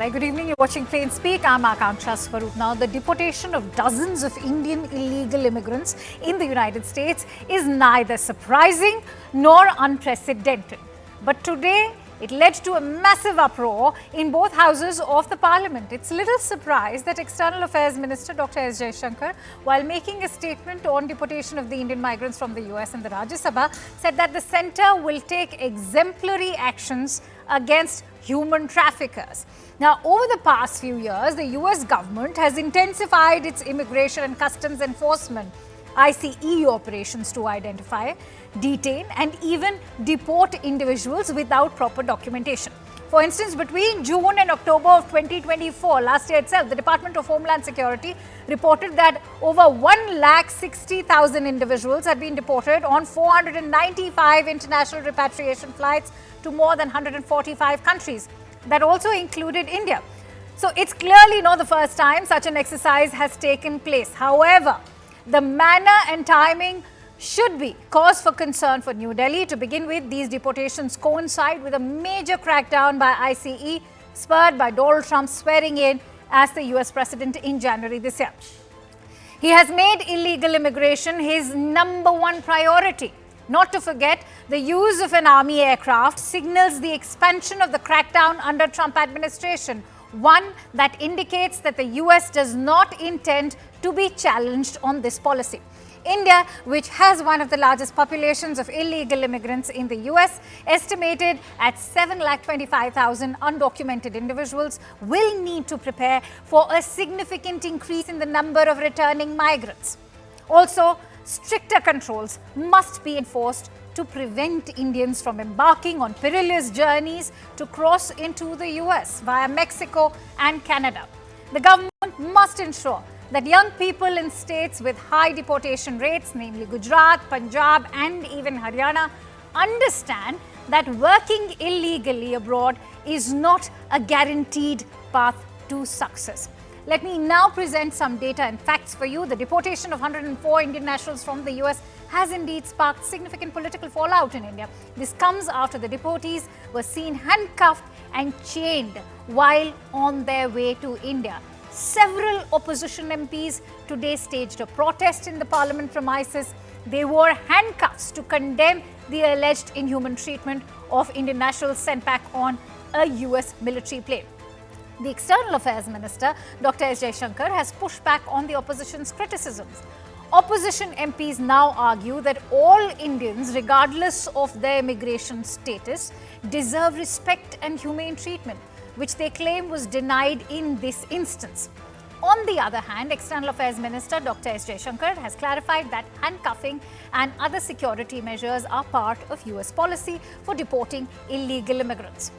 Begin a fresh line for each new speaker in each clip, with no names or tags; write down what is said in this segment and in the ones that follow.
Very good evening. You're watching Plain Speak. I'm Akanksha Swaroop. Now, the deportation of dozens of Indian illegal immigrants in the United States is neither surprising nor unprecedented. But today, it led to a massive uproar in both houses of the Parliament. It's little surprise that External Affairs Minister Dr. S. Jaishankar, while making a statement on deportation of the Indian migrants from the US in the Rajya Sabha, said that the centre will take exemplary actions against human traffickers. Now, over the past few years, the US government has intensified its immigration and customs enforcement ICE operations to identify, detain and even deport individuals without proper documentation. For instance, between June and October of 2024, last year itself, the Department of Homeland Security reported that over 160,000 individuals had been deported on 495 international repatriation flights to more than 145 countries. That also included India. So it's clearly not the first time such an exercise has taken place. However, the manner and timing should be cause for concern for New Delhi. To begin with, these deportations coincide with a major crackdown by ICE spurred by Donald Trump's swearing in as the US president in January this year. He has made illegal immigration his #1 priority. Not to forget, the use of an army aircraft signals the expansion of the crackdown under Trump administration, one that indicates that the US does not intend to be challenged on this policy. India, which has one of the largest populations of illegal immigrants in the US, estimated at 725,000 undocumented individuals, will need to prepare for a significant increase in the number of returning migrants. Also, stricter controls must be enforced to prevent Indians from embarking on perilous journeys to cross into the US via Mexico and Canada. The government must ensure that young people in states with high deportation rates, namely Gujarat, Punjab and even Haryana, understand that working illegally abroad is not a guaranteed path to success. Let me now present some data and facts for you. The deportation of 104 Indian nationals from the US has indeed sparked significant political fallout in India. This comes after the deportees were seen handcuffed and chained while on their way to India. Several opposition MPs today staged a protest in the parliament premises. They wore handcuffs to condemn the alleged inhuman treatment of Indian nationals sent back on a US military plane. The External Affairs Minister, Dr. S. Jaishankar, has pushed back on the opposition's criticisms. Opposition MPs now argue that all Indians, regardless of their immigration status, deserve respect and humane treatment, which they claim was denied in this instance. On the other hand, External Affairs Minister Dr. S. Jaishankar has clarified that handcuffing and other security measures are part of US policy for deporting illegal immigrants.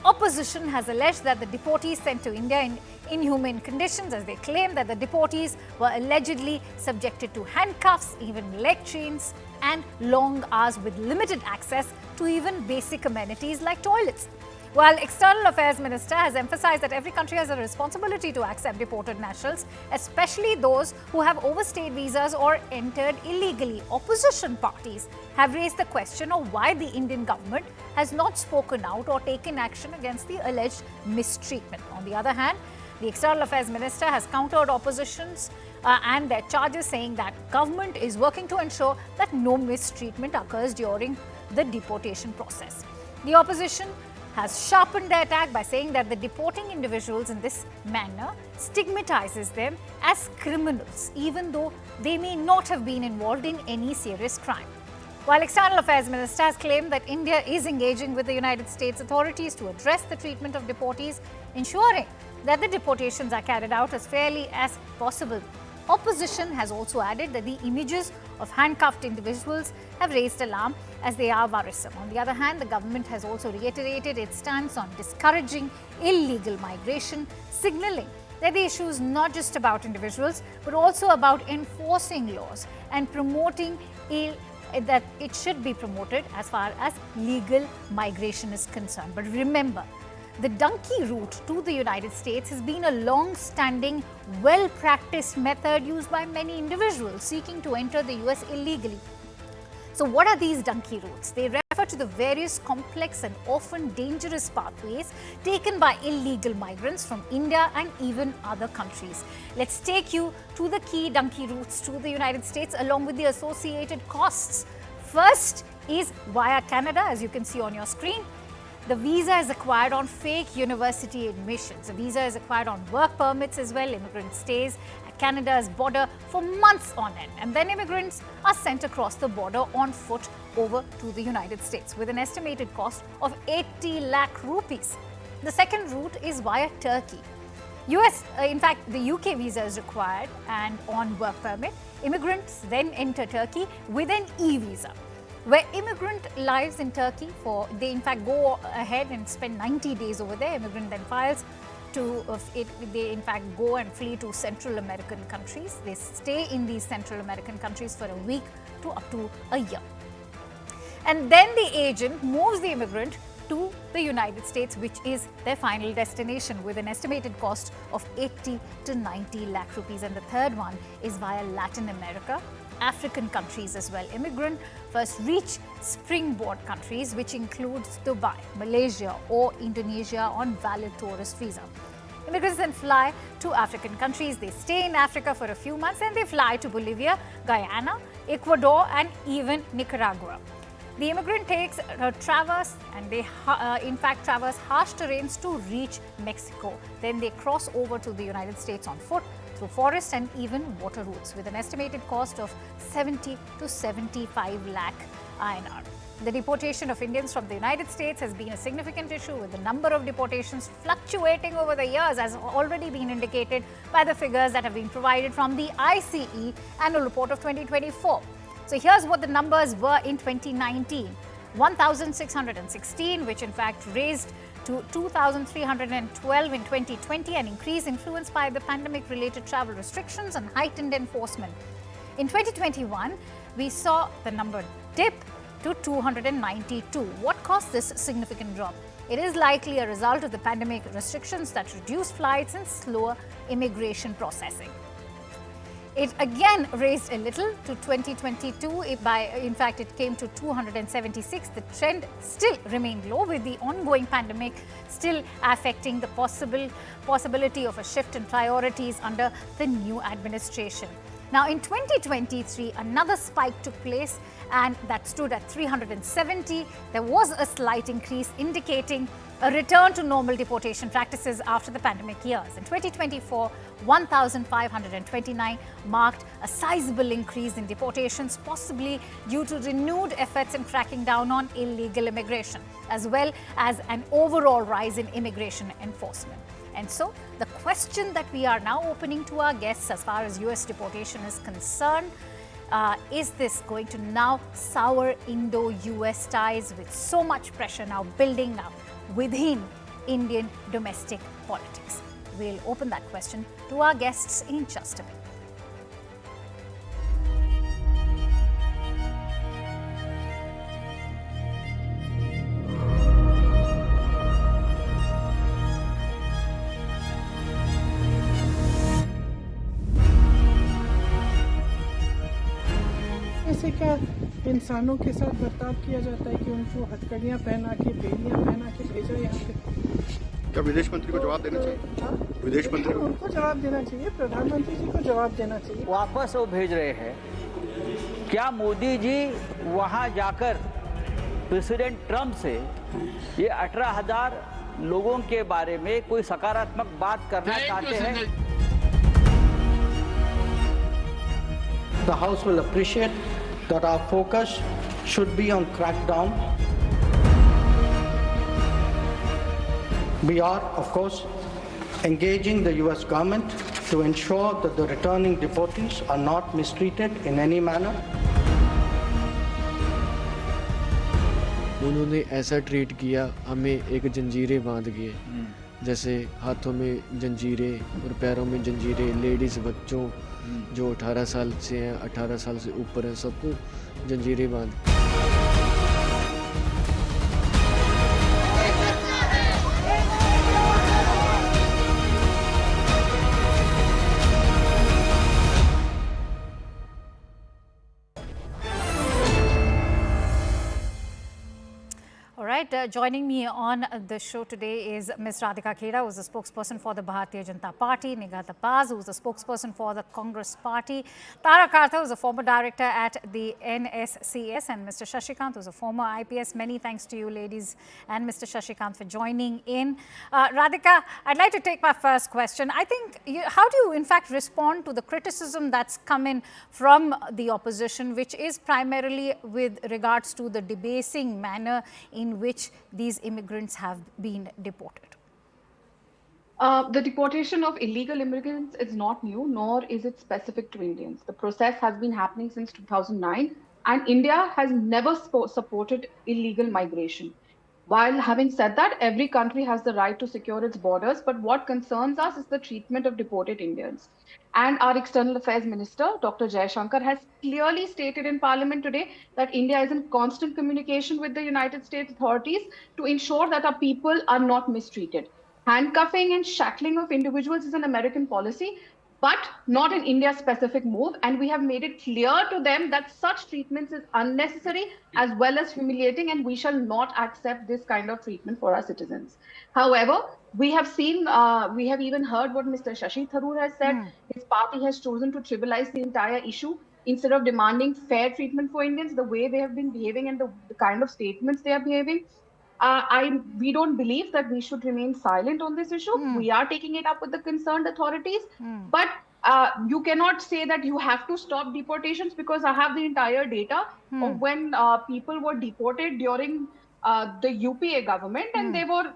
Opposition has alleged that the deportees sent to India in inhumane conditions, as they claim that the deportees were allegedly subjected to handcuffs, even leg chains, and long hours with limited access to even basic amenities like toilets. While External Affairs Minister has emphasized that every country has a responsibility to accept deported nationals, especially those who have overstayed visas or entered illegally, opposition parties have raised the question of why the Indian government has not spoken out or taken action against the alleged mistreatment. On the other hand, the External Affairs Minister has countered oppositions and their charges, saying that government is working to ensure that no mistreatment occurs during the deportation process. The opposition has sharpened their attack by saying that the deporting individuals in this manner stigmatizes them as criminals, even though they may not have been involved in any serious crime. While External Affairs Minister has claimed that India is engaging with the United States authorities to address the treatment of deportees, ensuring that the deportations are carried out as fairly as possible. Opposition has also added that the images of handcuffed individuals have raised alarm as they are worrisome. On the other hand, the government has also reiterated its stance on discouraging illegal migration, signalling that the issue is not just about individuals but also about enforcing laws and promoting that it should be promoted as far as legal migration is concerned. But remember, the Dunki route to the United States has been a long-standing, well-practiced method used by many individuals seeking to enter the US illegally. So what are these Dunki routes? They refer to the various complex and often dangerous pathways taken by illegal migrants from India and even other countries. Let's take you to the key Dunki routes to the United States along with the associated costs. First is via Canada, as you can see on your screen. The visa is acquired on fake university admissions. The visa is acquired on work permits as well. Immigrant stays at Canada's border for months on end. And then immigrants are sent across the border on foot over to the United States with an estimated cost of 80 lakh rupees. The second route is via Turkey. In fact, the UK visa is required and on work permit. Immigrants then enter Turkey with an e-visa, where immigrant lives in Turkey they in fact go ahead and spend 90 days over there. Immigrant then files they in fact go and flee to Central American countries. They stay in these Central American countries for a week to up to a year. And then the agent moves the immigrant to the United States, which is their final destination with an estimated cost of 80 to 90 lakh rupees. And the third one is via Latin America, African countries as well. Immigrant first reach springboard countries, which includes Dubai, Malaysia or Indonesia on valid tourist visa. Immigrants then fly to African countries. They stay in Africa for a few months and they fly to Bolivia, Guyana, Ecuador and even Nicaragua. The immigrant takes a traverse and they in fact traverse harsh terrains to reach Mexico. Then they cross over to the United States on foot through forest and even water routes with an estimated cost of 70 to 75 lakh INR. The deportation of Indians from the United States has been a significant issue, with the number of deportations fluctuating over the years, as already been indicated by the figures that have been provided from the ICE annual report of 2024. So here's what the numbers were in 2019. 1,616, which in fact raised to 2,312 in 2020, an increase influenced by the pandemic-related travel restrictions and heightened enforcement. In 2021, we saw the number dip to 292. What caused this significant drop? It is likely a result of the pandemic restrictions that reduced flights and slower immigration processing. It again raised a little to 2022. In fact, it came to 276. The trend still remained low, with the ongoing pandemic still affecting the possibility of a shift in priorities under the new administration. Now, in 2023, another spike took place and that stood at 370. There was a slight increase indicating a return to normal deportation practices after the pandemic years. In 2024, 1,529 marked a sizable increase in deportations, possibly due to renewed efforts in cracking down on illegal immigration, as well as an overall rise in immigration enforcement. And so, the question that we are now opening to our guests as far as US deportation is concerned, is this going to now sour Indo-US ties with so much pressure now building up within Indian domestic politics? We'll open that question to our guests in just a bit.
ऐसे क्या इंसानों के साथ बर्ताव किया जाता है कि उनको हथकड़ियाँ पहना के, बेड़ियाँ पहना के भेजा यहाँ पे?
क्या विदेश मंत्री को जवाब देना चाहिए? विदेश मंत्री को
उनको जवाब देना चाहिए, प्रधानमंत्री जी को जवाब देना चाहिए।
वापस वो भेज रहे हैं। क्या मोदी जी वहाँ जाकर प्रेसिडेंट ट्रंप से ये 18,000 लोगों के बारे में कोई सकारात्मक बात करना चाहते हैं?
The House will appreciate that our focus should be on crackdown. We are, of course, engaging the US government to ensure that the returning deportees are not mistreated in any manner.
उन्होंने ऐसा treat किया, हमें एक जंजीरें बांध दिए, जैसे हाथों में जंजीरें और पैरों में जंजीरें। लेडीज़, बच्चों जो 18 साल से हैं, 18 साल से ऊपर हैं, सबको जंजीरें बांध।
right, joining me on the show today is Ms. Radhika Khera, who is a spokesperson for the Bharatiya Janata Party, Nighat Abbas, who is a spokesperson for the Congress Party, Tara Kartha, who is a former director at the NSCS, and Mr. Shashikant, who is a former IPS. Many thanks to you, ladies, and Mr. Shashikant for joining in. Radhika, I'd like to take my first question. I think, how do you in fact respond to the criticism that's come in from the opposition, which is primarily with regards to the debasing manner in which these immigrants have been deported?
The deportation of illegal immigrants is not new, nor is it specific to Indians. The process has been happening since 2009, and India has never supported illegal migration. While having said that, every country has the right to secure its borders, but what concerns us is the treatment of deported Indians. And our External Affairs Minister, Dr. Jaishankar, has clearly stated in Parliament today that India is in constant communication with the United States authorities to ensure that our people are not mistreated. Handcuffing and shackling of individuals is an American policy, but not an India-specific move. And we have made it clear to them that such treatments is unnecessary as well as humiliating, and we shall not accept this kind of treatment for our citizens. However, we have seen, we have even heard what Mr. Shashi Tharoor has said. His party has chosen to trivialize the entire issue instead of demanding fair treatment for Indians, the way they have been behaving and the kind of statements they are behaving. We don't believe that we should remain silent on this issue. We are taking it up with the concerned authorities. But you cannot say that you have to stop deportations, because I have the entire data of when people were deported during the UPA government, and there were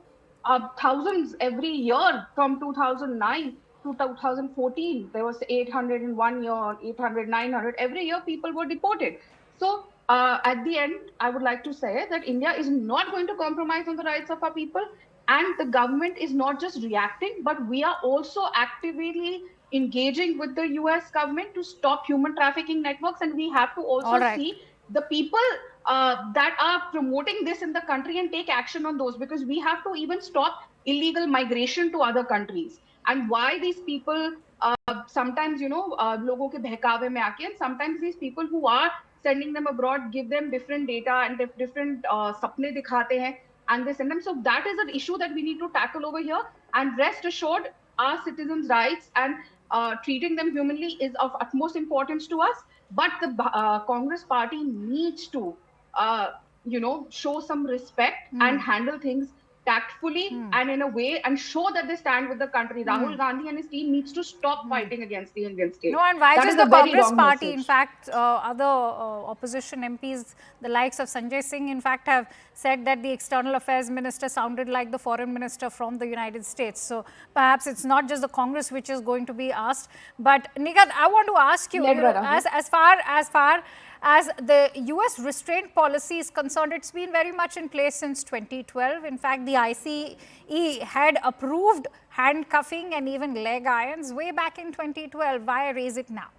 thousands every year from 2009 to 2014. There was 800 in 1 year, 800, 900. Every year people were deported. So at the end, I would like to say that India is not going to compromise on the rights of our people, and the government is not just reacting, but we are also actively engaging with the US government to stop human trafficking networks, and we have to also see the people that are promoting this in the country and take action on those, because we have to even stop illegal migration to other countries. And why these people sometimes, logo ke behkawe mein aake, and sometimes these people who are sending them abroad give them different data and different sapne dikhate hain, and they send them. So that is an issue that we need to tackle over here. And rest assured, our citizens' rights and treating them humanly is of utmost importance to us. But the Congress party needs to, show some respect and handle things tactfully and in a way, and show that they stand with the country. Rahul Gandhi and his team needs to stop fighting against the Indian state.
No, and why just the Congress party? In fact, other opposition MPs, the likes of Sanjay Singh, in fact, have said that the External Affairs Minister sounded like the Foreign Minister from the United States. So perhaps it's not just the Congress which is going to be asked. But Nighat, I want to ask you, as far as the US restraint policy is concerned, it's been very much in place since 2012. In fact, the ICE had approved handcuffing and even leg irons way back in 2012. Why raise it now?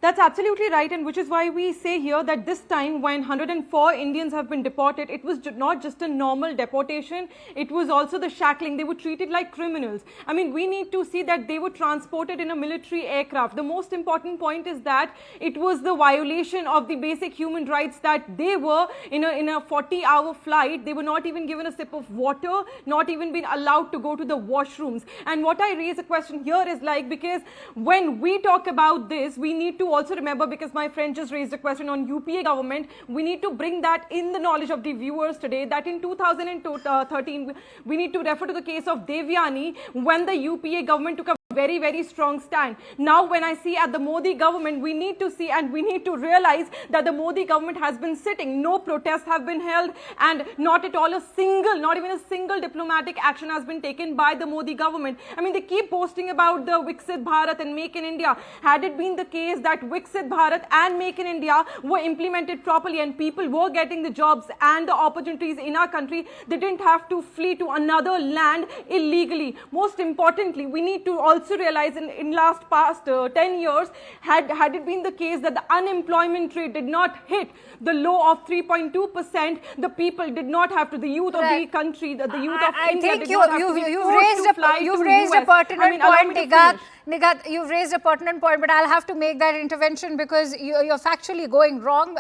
That's absolutely right, and which is why we say here that this time when 104 Indians have been deported, it was not just a normal deportation, it was also the shackling. They were treated like criminals. I mean, we need to see that they were transported in a military aircraft. The most important point is that it was the violation of the basic human rights, that they were in a 40-hour flight. They were not even given a sip of water, not even been allowed to go to the washrooms. And what I raise a question here is because when we talk about this, we need to also remember, because my friend just raised a question on UPA government, we need to bring that in the knowledge of the viewers today, that in 2013, we need to refer to the case of Devyani, when the UPA government took a very, very strong stand. Now, when I see at the Modi government, we need to see and we need to realize that the Modi government has been sitting. No protests have been held, and not at all not even a single diplomatic action has been taken by the Modi government. I mean, they keep posting about the Viksit Bharat and Make in India. Had it been the case that Viksit Bharat and Make in India were implemented properly and people were getting the jobs and the opportunities in our country, they didn't have to flee to another land illegally. Most importantly, we need to also also realize in past 10 years, had it been the case that the unemployment rate did not hit the low of 3.2%, the people did not have to, the youth of the country, the youth of India did not have to be forced to fly to
you've raised a
US.
pertinent point,
Nigat.
Nigat, you've raised a pertinent point, but I'll have to make that intervention because you're factually going wrong.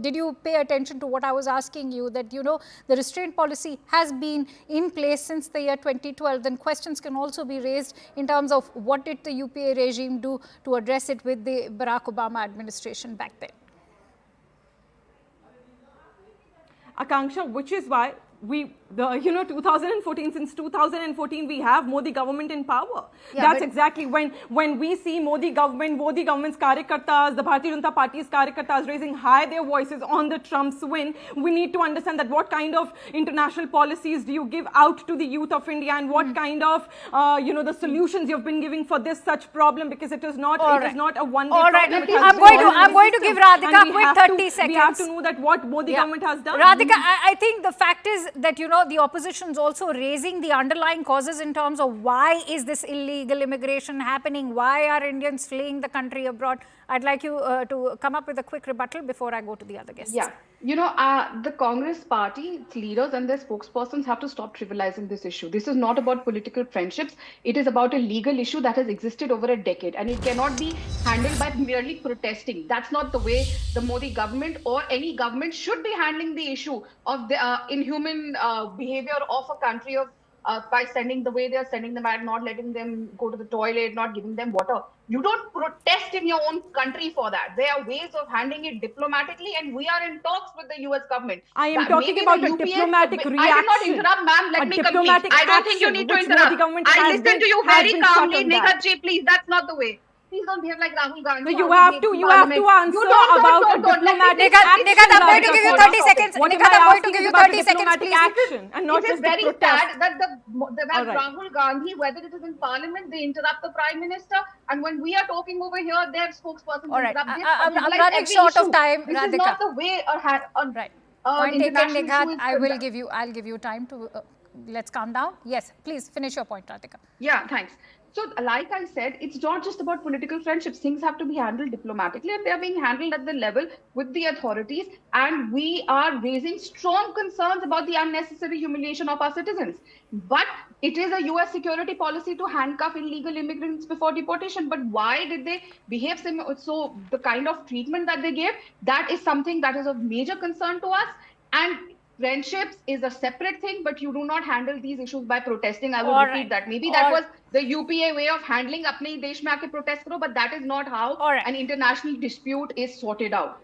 Did you pay attention to what I was asking you, that the restraint policy has been in place since the year 2012? Then questions can also be raised in terms of what did the UPA regime do to address it with the Barack Obama administration back then.
Akanksha, which is why 2014, since 2014 we have Modi government in power.
Yeah,
that's exactly when we see Modi government's karyakartas, the Bharatiya Janata Party's karyakartas raising high their voices on the Trump's win. We need to understand that what kind of international policies do you give out to the youth of India, and what kind of the solutions you've been giving for this such problem, because it is not a one-day problem.
I'm going to give Radhika a quick 30 seconds.
We have to know that what Modi government has done.
Radhika, I think the fact is that the opposition is also raising the underlying causes in terms of why is this illegal immigration happening, why are Indians fleeing the country abroad. I'd like you to come up with a quick rebuttal before I go to the other guests.
Yeah, the Congress party, its leaders and their spokespersons have to stop trivializing this issue. This is not about political friendships. It is about a legal issue that has existed over a decade, and it cannot be handled by merely protesting. That's not the way the Modi government or any government should be handling the issue of the inhuman behavior of a country by sending the way they are sending them out, not letting them go to the toilet, not giving them water. You don't protest in your own country for that. There are ways of handling it diplomatically, and we are in talks with the US government.
I am talking about a diplomatic reaction.
I did not interrupt, ma'am. Let me complete. I don't think you need to interrupt. I listened to you very calmly. Nigatji, please, that's not the way. Please don't behave like Rahul Gandhi.
No, you have to answer about a diplomatic action.
Nigat, I'm going to give you 30 seconds. Nigat, I'm going to give you 30 seconds, please.
Action and not
it
just
is very sad that
Rahul
Gandhi, whether it is in Parliament, they interrupt the Prime Minister, and when we are talking over here, their spokesperson interrupt.
I'm running short of time,
This
Radhika.
is not the way
Point taken, Nigat. I'll give you time to let's calm down. Yes, please finish your point, Radhika.
Yeah, thanks. So, like I said, it's not just about political friendships. Things have to be handled diplomatically, and they are being handled at the level with the authorities. And we are raising strong concerns about the unnecessary humiliation of our citizens. But it is a US security policy to handcuff illegal immigrants before deportation. But why did they behave so? The kind of treatment that they gave, that is something that is of major concern to us. And friendships is a separate thing, but you do not handle these issues by protesting. I will repeat that. Maybe that was the UPA way of handling apne desh mein aake protest karo, but that is not how an international dispute is sorted out.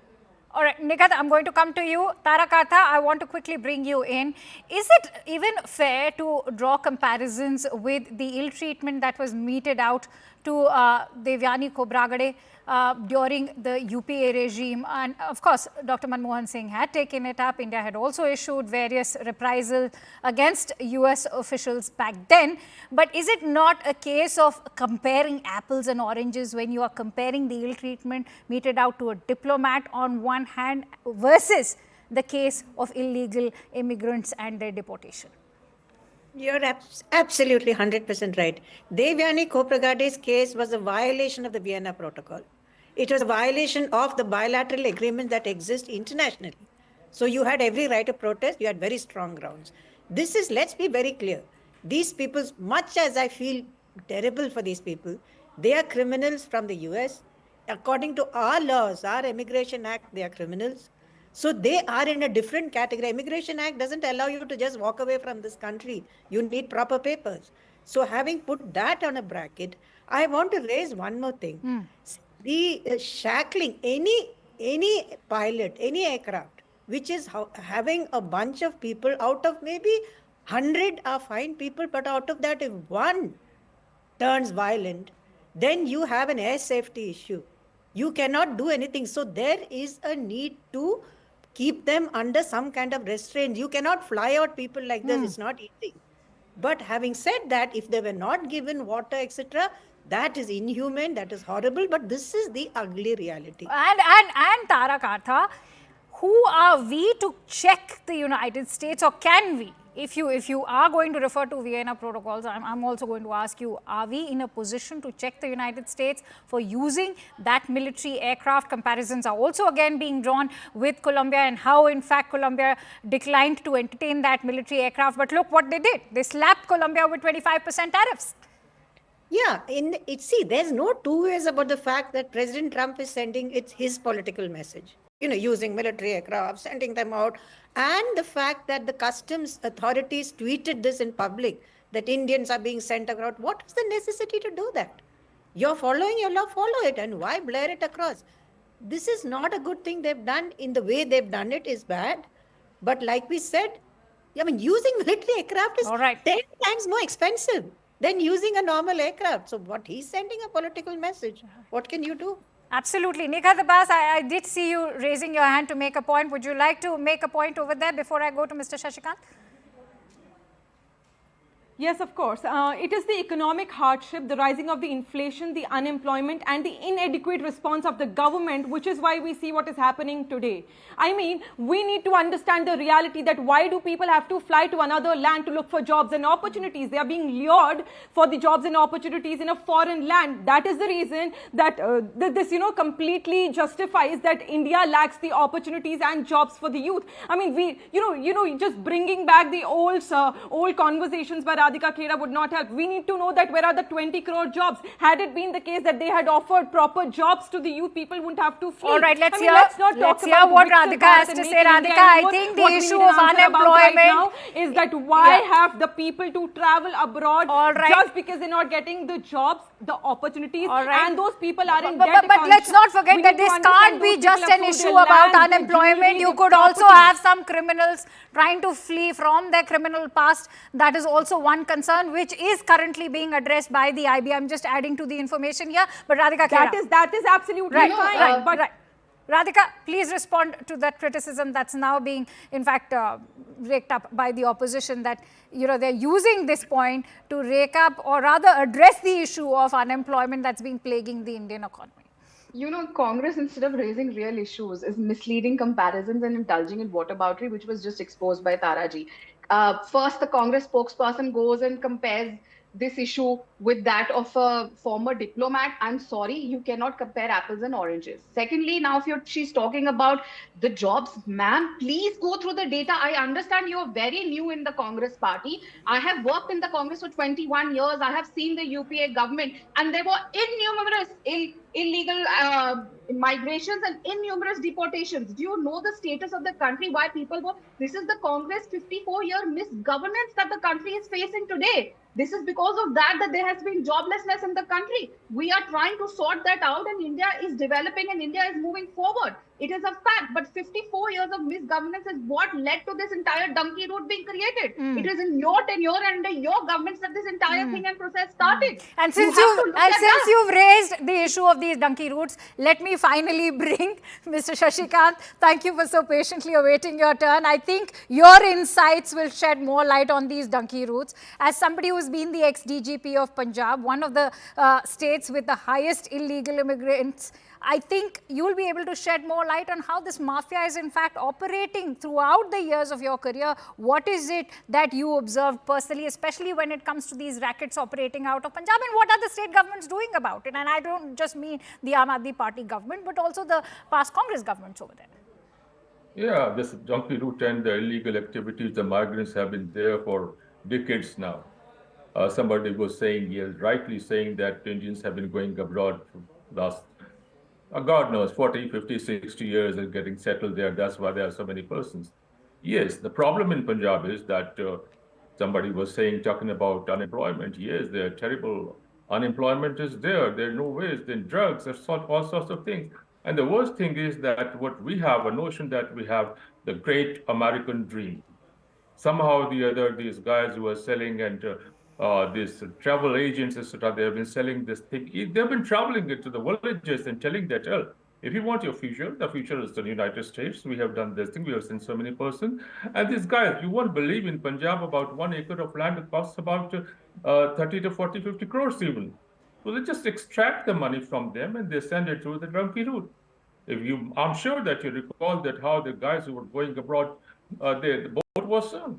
All right, Nigat, I'm going to come to you. Tarakatha, I want to quickly bring you in. Is it even fair to draw comparisons with the ill treatment that was meted out to Devyani Khobragade during the UPA regime? And of course, Dr. Manmohan Singh had taken it up. India had also issued various reprisals against US officials back then. But is it not a case of comparing apples and oranges when you are comparing the ill treatment meted out to a diplomat on one hand versus the case of illegal immigrants and their deportation?
You're absolutely 100% right. Devyani Khobragade's case was a violation of the Vienna Protocol. It was a violation of the bilateral agreements that exist internationally. So you had every right to protest. You had very strong grounds. This is, let's be very clear. These people, much as I feel terrible for these people, they are criminals from the US. According to our laws, our Immigration Act, they are criminals. So they are in a different category. Immigration Act doesn't allow you to just walk away from this country. You need proper papers. So having put that on a bracket, I want to raise one more thing. The shackling, any pilot, any aircraft, which is having a bunch of people, out of maybe 100 are fine people, but out of that, if one turns violent, then you have an air safety issue. You cannot do anything. So there is a need to keep them under some kind of restraint. You cannot fly out people like this. It's not easy. But having said that, if they were not given water, etc., that is inhuman, that is horrible, but this is the ugly reality.
And Tarakatha, who are we to check the United States, or can we? if you are going to refer to Vienna protocols, I'm also going to ask you, are we in a position to check the United States for using that military aircraft? Comparisons are also again being drawn with Colombia and how in fact Colombia declined to entertain that military aircraft. But look what they did. They slapped Colombia with 25% tariffs.
Yeah, see, there's no two ways about the fact that President Trump is sending his political message. Using military aircraft, sending them out, and the fact that the customs authorities tweeted this in public, that Indians are being sent abroad. What is the necessity to do that? You're following your law, follow it, and why blare it across? This is not a good thing they've done. In the way they've done it is bad. But like we said, using military aircraft is 10 times more expensive than using a normal aircraft. So what he's sending a political message. What can you do?
Absolutely. Nikhat Abbas, I did see you raising your hand to make a point. Would you like to make a point over there before I go to Mr. Shashikant?
Yes, of course. It is the economic hardship, the rising of the inflation, the unemployment and the inadequate response of the government, which is why we see what is happening today. I mean, we need to understand the reality that why do people have to fly to another land to look for jobs and opportunities? They are being lured for the jobs and opportunities in a foreign land. That is the reason that this, completely justifies that India lacks the opportunities and jobs for the youth. I mean, we, just bringing back the old conversations by Radhika Khera would not help. We need to know that where are the 20 crore jobs? Had it been the case that they had offered proper jobs to the youth, people wouldn't have to flee.
All right, let's hear what Radhika has to say. Radhika, I think the issue of unemployment
right is that why have the people to travel abroad just because they're not getting the jobs, the opportunities, and those people are in debt.
But let's not forget that this can't be just an issue about unemployment. You could also have some criminals trying to flee from their criminal past. That is also one concern which is currently being addressed by the IB. I'm just adding to the information here. But Radhika Khera,
that is absolutely fine.
Radhika, please respond to that criticism that's now being, in fact, raked up by the opposition that, they're using this point to rake up or rather address the issue of unemployment that's been plaguing the Indian economy.
Congress, instead of raising real issues, is misleading comparisons and indulging in whataboutery, which was just exposed by Taraji. First, the Congress spokesperson goes and compares this issue with that of a former diplomat. I'm sorry, you cannot compare apples and oranges. Secondly, now if she's talking about the jobs, ma'am, please go through the data. I understand you're very new in the Congress party. I have worked in the Congress for 21 years. I have seen the UPA government, and there were innumerable illegal migrations and innumerable deportations. Do you know the status of the country? Why people were? This is the Congress 54-year misgovernance that the country is facing today. This is because of that there has been joblessness in the country. We are trying to sort that out, and India is developing and India is moving forward. It is a fact, but 54 years of misgovernance is what led to this entire Dunki route being created. It is in your tenure and under your governments that this entire thing and process started.
And since you've raised the issue of these Dunki routes, let me finally bring Mr. Shashikant. Thank you for so patiently awaiting your turn. I think your insights will shed more light on these Dunki routes. As somebody who's been the ex-DGP of Punjab, one of the states with the highest illegal immigrants, I think you'll be able to shed more light on how this mafia is in fact operating throughout the years of your career. What is it that you observed personally, especially when it comes to these rackets operating out of Punjab, and what are the state governments doing about it? And I don't just mean the Aam Aadmi Party government, but also the past Congress governments over there.
Yeah, this Dunki route and the illegal activities, the migrants have been there for decades now. Somebody was saying, rightly saying that Indians have been going abroad for last God knows, 40, 50, 60 years and getting settled there. That's why there are so many persons. Yes, the problem in Punjab is that somebody was saying, talking about unemployment. Yes, there are terrible. Unemployment is there. There are no ways. Then drugs, all sorts of things. And the worst thing is that what we have, a notion that we have the great American dream. Somehow or the other, these guys who are selling and these travel agents, etc., they have been selling this thing. They've been traveling it to the villages and telling that, if you want your future, the future is the United States. We have done this thing. We have sent so many persons. And these guys, you won't believe, in Punjab, about 1 acre of land, it costs about 30 to 40, 50 crores even. So they just extract the money from them and they send it through the Dunki route. I'm sure that you recall that how the guys who were going abroad, the boat was sunk.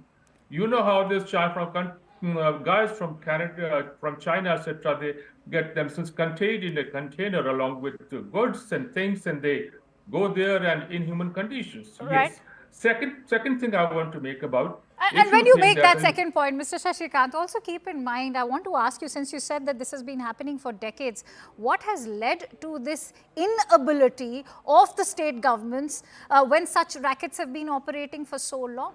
You know how this guys from Canada, from China, etc., they get themselves contained in a container along with the goods and things, and they go there and inhuman conditions.
Right.
Yes. Second thing I want to make about,
And
if
when
you
you
think
make that
in-
second point, Mr. Shashikant, also keep in mind, I want to ask you, since you said that this has been happening for decades, what has led to this inability of the state governments when such rackets have been operating for so long?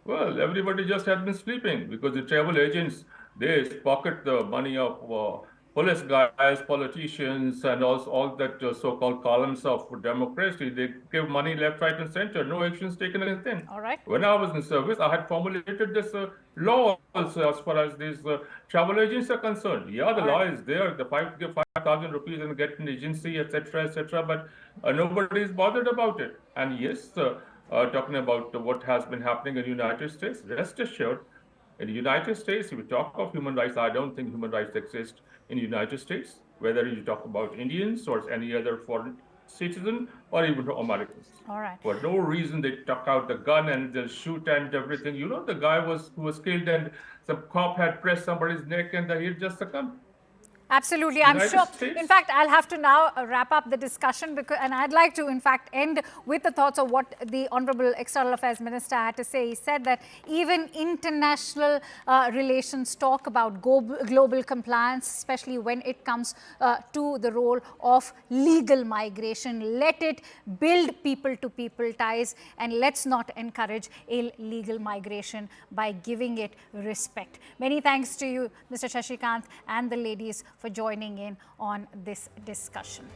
Well, everybody just had been sleeping because the travel agents, they pocket the money of police guys, politicians, and also all that so-called columns of democracy. They give money left, right, and center. No actions taken against them.
All right.
When I was in service, I had formulated this law also as far as these travel agents are concerned. Yeah, the law is there. The give 5,000 rupees and get an agency, etc., but nobody is bothered about it. And yes, talking about what has been happening in the United States, rest assured, in the United States, if you talk of human rights, I don't think human rights exist in the United States, whether you talk about Indians or any other foreign citizen or even Americans.
All right.
For no reason, they took out the gun and they'll shoot and everything. You know, the guy who was killed and some cop had pressed somebody's neck and he just succumbed.
Absolutely, I'm
United
sure.
States.
In fact, I'll have to now wrap up the discussion and I'd like to, in fact, end with the thoughts of what the Honorable External Affairs Minister had to say. He said that even international relations talk about global compliance, especially when it comes to the role of legal migration. Let it build people-to-people ties, and let's not encourage illegal migration by giving it respect. Many thanks to you, Mr. Shashikant, and the ladies for joining in on this discussion.